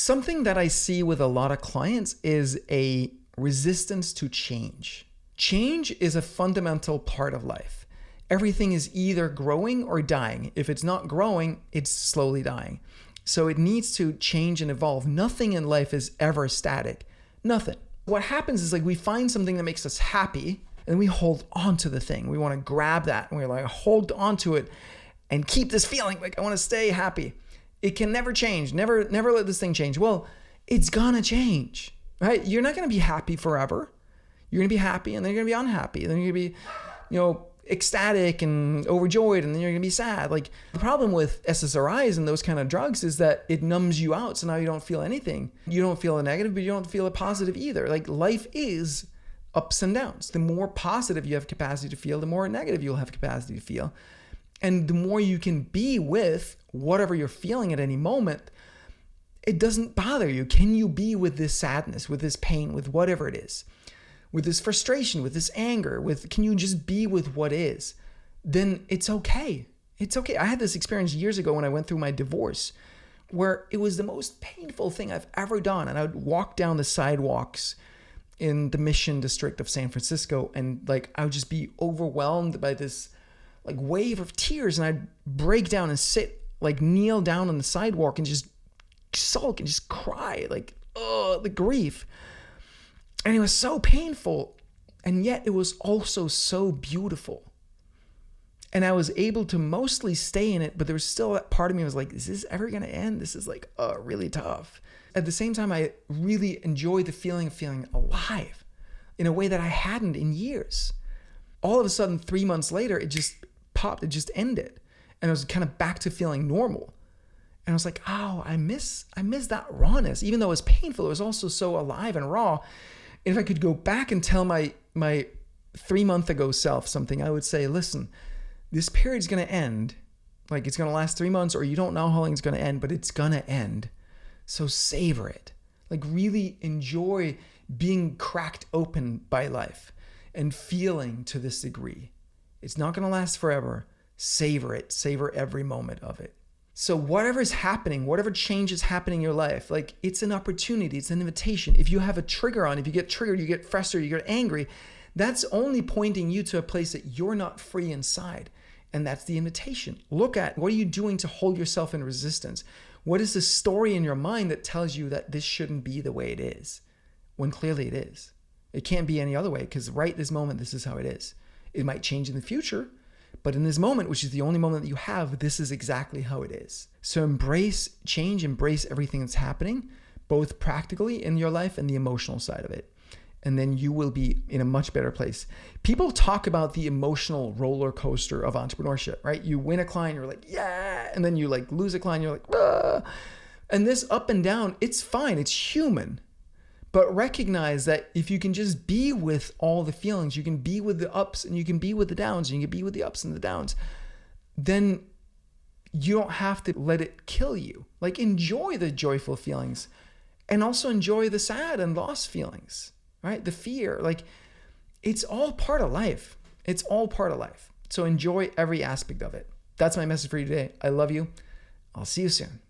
Something that I see with a lot of clients is a resistance to change. Change is a fundamental part of life. Everything is either growing or dying. If it's not growing, it's slowly dying. So it needs to change and evolve. Nothing in life is ever static. Nothing. What happens is like we find something that makes us happy and we hold on to the thing. We want to grab that and we're like, hold on to it and keep this feeling like I want to stay happy. It can never change. Never let this thing change. Well, it's gonna change, right? You're not gonna be happy forever. You're gonna be happy and then you're gonna be unhappy. Then you're gonna be, ecstatic and overjoyed, and then you're gonna be sad. Like the problem with SSRIs and those kind of drugs is that it numbs you out. So now you don't feel anything. You don't feel a negative, but you don't feel a positive either. Like life is ups and downs. The more positive you have capacity to feel, the more negative you'll have capacity to feel. And the more you can be with whatever you're feeling at any moment, it doesn't bother you. Can you be with this sadness, with this pain, with whatever it is? With this frustration, with this anger, can you just be with what is? Then it's okay. It's okay. I had this experience years ago when I went through my divorce where it was the most painful thing I've ever done. And I would walk down the sidewalks in the Mission District of San Francisco and I would just be overwhelmed by this wave of tears, and I'd break down and sit, kneel down on the sidewalk and just sulk and just cry, the grief. And it was so painful, and yet it was also so beautiful. And I was able to mostly stay in it, but there was still that part of me was like, is this ever going to end? This is really tough. At the same time, I really enjoyed the feeling of feeling alive in a way that I hadn't in years. All of a sudden, 3 months later, it just popped, it just ended. And I was kind of back to feeling normal. And I was like, oh, I miss that rawness. Even though it was painful, it was also so alive and raw. And if I could go back and tell my 3 month ago self something, I would say, listen, this period's going to end. It's going to last 3 months, or you don't know how long it's going to end, but it's going to end. So savor it. Really enjoy being cracked open by life and feeling to this degree. It's not going to last forever. Savor it. Savor every moment of it. So whatever's happening, whatever change is happening in your life, it's an opportunity, it's an invitation. If you have a trigger on, if you get triggered, you get frustrated, you get angry, that's only pointing you to a place that you're not free inside. And that's the invitation. Look at, what are you doing to hold yourself in resistance? What is the story in your mind that tells you that this shouldn't be the way it is, when clearly it is? It can't be any other way, because right this moment, this is how it is. It might change in the future, but in this moment, which is the only moment that you have, this is exactly how it is. So embrace change, embrace everything that's happening, both practically in your life and the emotional side of it. And then you will be in a much better place. People talk about the emotional roller coaster of entrepreneurship, right? You win a client, you're like, yeah. And then you lose a client, you're like, ah. And this up and down, it's fine. It's human. But recognize that if you can just be with all the feelings, you can be with the ups and you can be with the downs, and you can be with the ups and the downs, then you don't have to let it kill you. Enjoy the joyful feelings and also enjoy the sad and lost feelings, right? The fear, it's all part of life. It's all part of life. So enjoy every aspect of it. That's my message for you today. I love you. I'll see you soon.